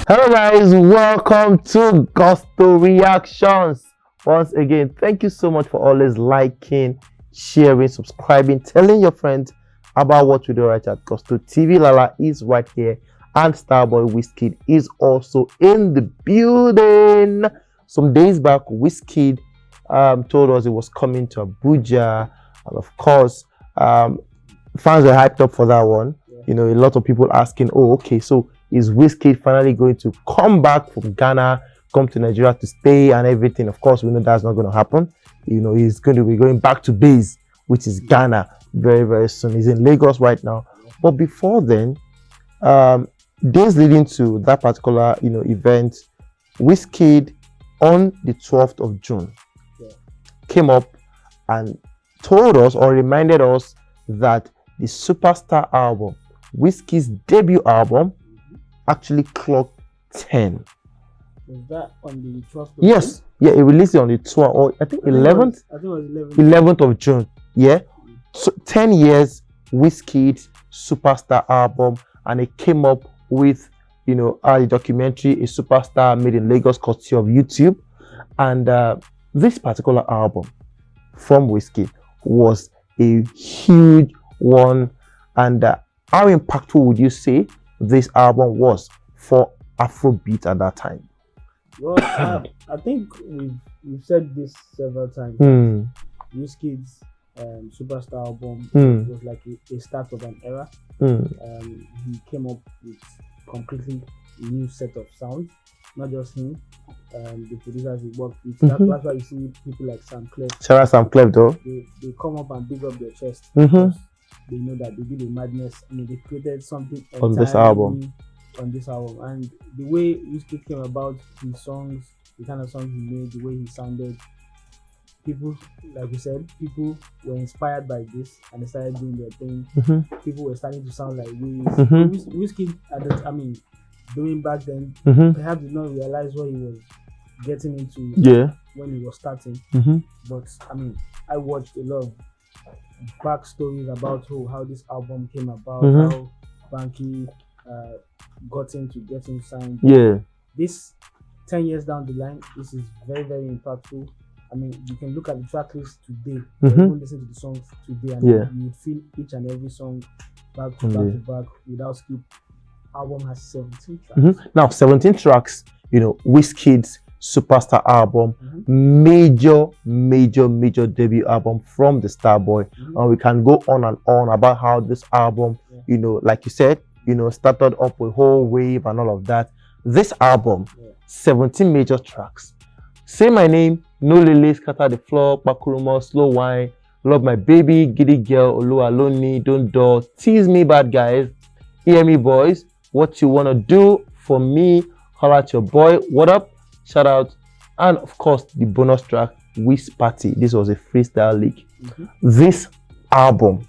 Hello guys, welcome to Gusto Reactions. Once again, thank you so much for always liking, sharing, subscribing, telling your friends about what we do right at Gusto TV. Lala is right here, and Starboy Wizkid is also in the building. Some days back, Wizkid told us he was coming to Abuja, and of course, fans were hyped up for that one. You know, a lot of people asking, oh, okay, so is Wizkid finally going to come back from Ghana, come to Nigeria to stay and everything? Of course, we know that's not going to happen. You know, he's going to be going back to base, which is Ghana, very, very soon. He's in Lagos right now. But before then, days leading to that particular, event, Wizkid on the 12th of June came up and told us or reminded us that the Superstar album, Wizkid's debut album, actually clocked 10. Was that on the 12th of Yes. June? Yeah, it released it on the 12th, or I think 11th? I think it was 11th of June. Yeah. So 10 years, Wizkid's Superstar album, and it came up with, the documentary, A Superstar Made in Lagos, courtesy of YouTube. And this particular album from Wizkid was a huge one. And how impactful would you say this album was for Afrobeat at that time? Well, I think we've said this several times. Wizkid's Superstar album was like a start of an era. He came up with completely new set of sounds, not just him. The producers he worked with. That's why you see people like Sam Clef. Shout out Sam Clef though. They come up and big up their chest. Because they know that they did a madness. I mean, they created something on this album. And the way Wizkid came about his songs, the kind of songs he made, the way he sounded, people, like we said, people were inspired by this and they started doing their thing. People were starting to sound like Wiz. Wizkid doing back then, perhaps did not realize what he was getting into when he was starting. But I mean, I watched a lot of backstories about how this album came about, how Banky got into getting signed. This 10 years down the line, this is very, very impactful. I mean, you can look at the track list today, or even listen to the songs today, and you feel each and every song back to back without skip. Album has 17 tracks. Now, 17 tracks, Wizkid's Superstar album, major debut album from the Starboy. And we can go on and on about how this album, like you said, started up a whole wave and all of that. This album, 17 major tracks. Say My Name, No Lele, Scatter the Floor, Bakurumo, Slow Wine, Love My Baby, Giddy Girl, Oluwa Loni, Don't Do, Tease Me Bad Guys, Hear Me Boys, What You Wanna Do For Me, Holla at Your Boy, What Up, Shout Out, and of course the bonus track, Wiz Party. This was a freestyle leak. This album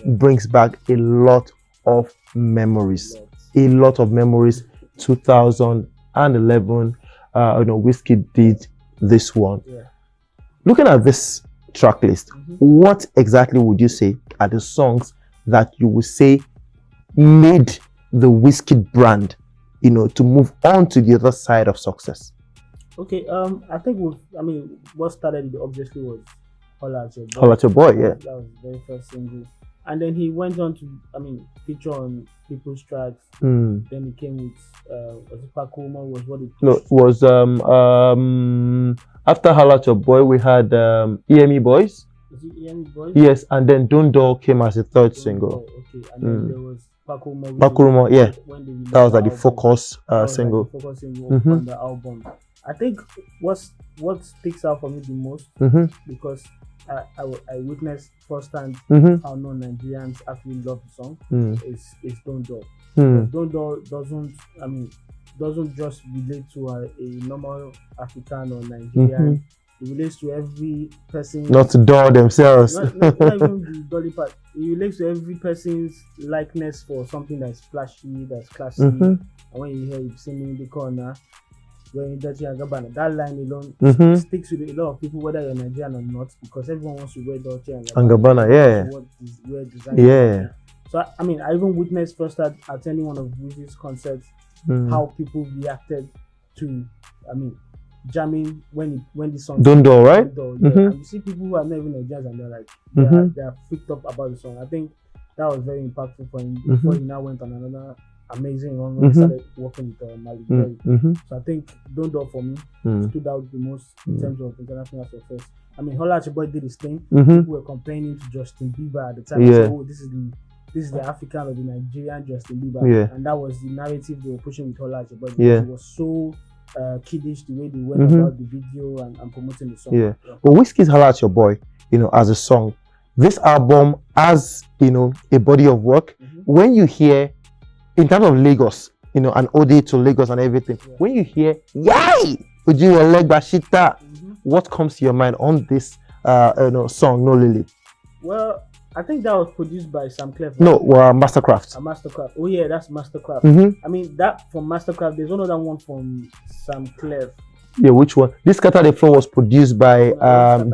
brings back a lot of memories. 2011, Wizkid did this one. Looking at this track list, what exactly would you say are the songs that you would say made the Wizkid brand, to move on to the other side of success? Okay, I think what started it obviously was Holla at Your Boy. Holla at Your Boy, yeah. That was the very first single. And then he went on to, feature on people's tracks. Then he came with, was it Pakuma? Was what it No, it was, after Holla at Your Boy, we had Hear Me Boys. Was it Hear Me Boys? Yes, and then Don't Do came as a third single. Okay, and then there was Pakuma. Pakurumo, yeah. That was like the focus single. The focus single on the album. I think what sticks out for me the most, because I witnessed firsthand how non-Nigerians actually love the song, is Don't Do. Don't Do doesn't just relate to a normal African or Nigerian. It relates to every person. Not to doll themselves. Not even the dolly part. It relates to every person's likeness for something that's flashy, that's classy. And when you hear it singing in the corner, wearing Dolce & Gabbana, that line alone sticks with a lot of people, whether you're Nigerian or not, because everyone wants to wear Dolce & Gabbana, wear design. So I even witnessed first at attending one of Wizkid's concerts how people reacted to, I mean, jamming when the song Don't Do, right? Don't Do, yeah. And you see people who are not even Nigerians and they're like, they are freaked up about the song. I think that was very impactful for him before he now went on another amazing run when he started working with Malik Berry. So I think Don't Do for me stood out the most in terms of international success. I mean, Holla at Your Boy did his thing. People were complaining to Justin Bieber at the time. Saying, oh, this is the African or the Nigerian Justin Bieber, and that was the narrative they were pushing with Holla at Your Boy. Because it was so kiddish the way they went about the video and promoting the song. But Wizkid's Holla at Your Boy, as a song, this album has a body of work. When you hear, in terms of Lagos, an ode to Lagos and everything, when you hear Yay Uju Elegbashita, what comes to your mind on this song, No Lily? Well, I think that was produced by Sam Clef. No, Mastercraft. Mastercraft. Oh yeah, that's Mastercraft. I mean, that from Mastercraft. There's another one from Sam Clef. Yeah, which one? This Scatter the Flow was produced by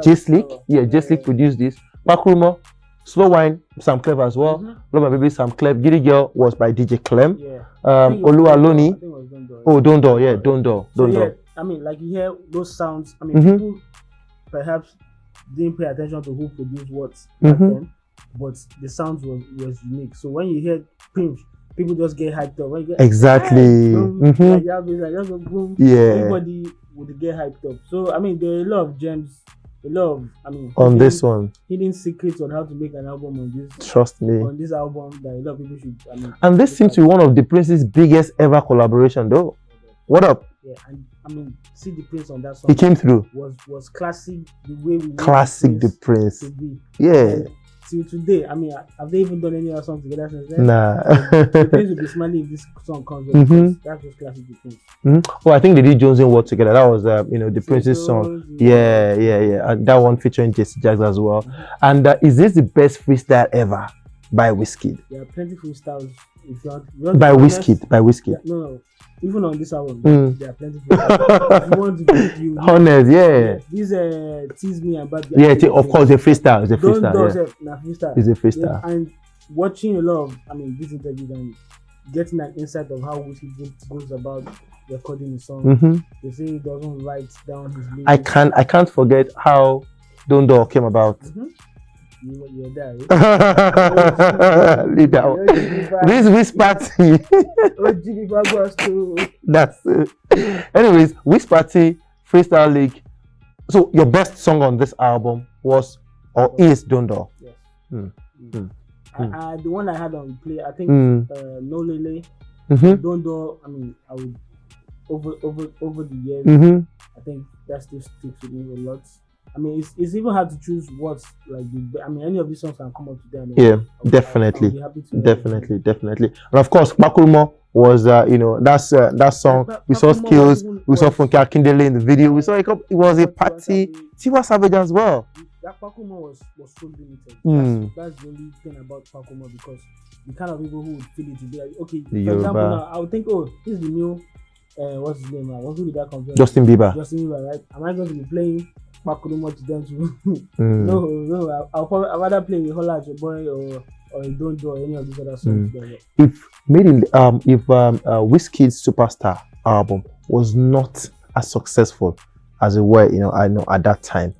J Slick. Yeah, J Slick produced this. Backrumo, Slow Wine, Sam Clef as well. Love My Baby, Sam Clef. Giddy Girl was by DJ Clem. Oluwa Loni. Oh, Don't Do. Yeah, Don't Do. Don't Do. I mean, like you hear those sounds. I mean, people perhaps didn't pay attention to who produced what back then, but the sounds was unique. So when you hear Prince, people just get hyped up. When you get, exactly. Boom, everybody would get hyped up. So I mean, there are a lot of gems, on this one, hidden secrets on how to make an album on this. Trust me, on this album that a lot of people should. And this seems to be one of the Prince's biggest ever collaboration, though. What up? Yeah, and I mean, see the Prince on that song. He came through. Was classic the way we classic the Prince. Yeah. And till today, I mean, have they even done any other song together since then? Nah. The Prince will be smiling if this song comes up. That's just classic the Prince. Oh, I think they did Jones and Ward together. That was the Prince's song. Yeah. And that one featuring Jesse Jaggs as well. And is this the best freestyle ever by Wizkid? There are plenty of freestyles. If you want by Wizkid. Yeah, no. Even on this album, there are plenty of freestyles. If you want to be honest, these Tease Me and Bad Guy. Yeah, of course, a freestyle. It's a freestyle. Freestyle. It's a freestyle. Yeah, and watching a lot of, these interviews and getting an insight of how Wizkid goes about recording the song. They say he doesn't write down his lyrics. I can't forget how Don't Do came about. You're there, This Wiz Party. That's it. Anyways, Wiz Party, Freestyle League. So your best song on this album was or is Don't Do? Yes. The one I had on play, I think No Lele. Don't Do. I mean, I would over the years. I think that still sticks with me a lot. I mean, it's even hard to choose what's like. Any of these songs can come up today. Yeah, definitely. And of course, Bakurumo was that song. We saw Skills, we saw Funke Akindele in the video. We saw it was a party. Tiwa Savage as well. That Bakurumo was so limited. That's the only thing about Bakurumo, because the kind of people who would feel it to be like, okay, for example, now I would think, oh, this is the new what's his name? Who did that come from? Justin Bieber, right? Am I going to be playing Bakurumo to them too? No. I'll rather play with Holla at Your Boy or Don't Do or any of these other songs. If Wizkid's Superstar album was not as successful as it were, I know at that time,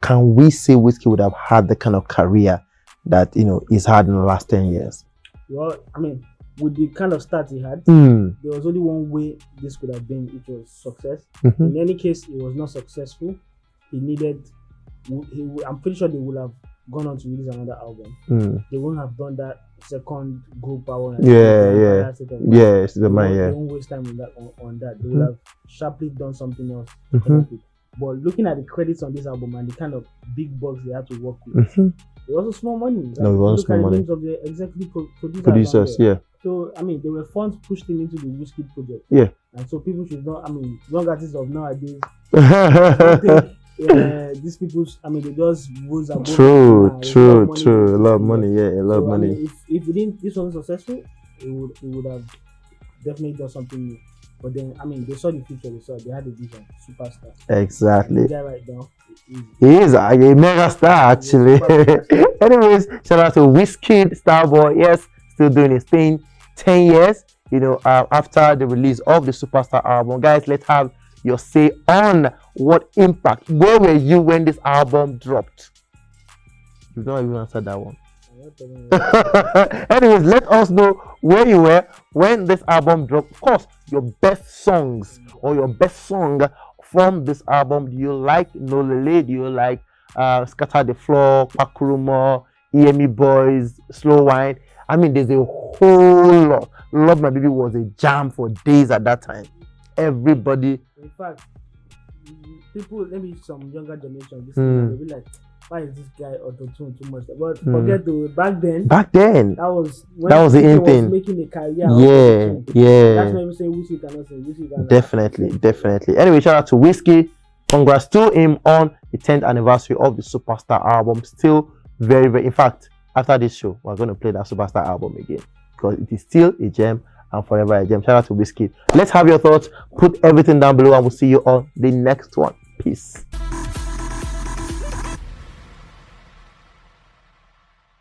can we say Wizkid would have had the kind of career that he's had in the last 10 years? Well, I mean, with the kind of start he had, there was only one way this could have been, which was success. In any case, it was not successful. I'm pretty sure they would have gone on to release another album. They wouldn't have done that second group power. They won't waste time on that. They would have sharply done something else. But looking at the credits on this album and the kind of big bucks they had to work with, it was also small money. No, it was small money. Names of the executive producers, So there were funds pushed into the Wizkid project. Yeah. And so people should know. Young artists of nowadays don't think these people. They just rose above. True. A lot of money. A lot of money. If this wasn't successful, it would have definitely done something new. But then, they saw the future. They had a vision. Superstar. Exactly. Right now. He is a mega star, actually. Anyways, shout out to Wizkid, Starboy. Yes, still doing his thing. 10 years. after the release of the Superstar album. Guys, let's have your say on what impact. Where were you when this album dropped? You've not even answered that one. Anyways, let us know where you were when this album dropped. Of course, your best songs or your best song from this album. Do you like No Lele? Do you like Scatter the Floor, Pakurumo, EME Boys, Slow Wine? I mean, there's a whole lot. Love My Baby was a jam for days at that time. Everybody. In fact, people, maybe some younger generation, they'll be like, why is this guy auto-tune too much? But forget to back then that was the in thing. Making a career. That's why we say Wizkid cannot sing. Definitely. Anyway, shout out to Wizkid. Congrats to him on the 10th anniversary of the Superstar album. Still very, very. In fact, after this show, we're going to play that Superstar album again because it is still a gem and forever a gem. Shout out to Wizkid. Let's have your thoughts. Put everything down below, and we'll see you on the next one. Peace.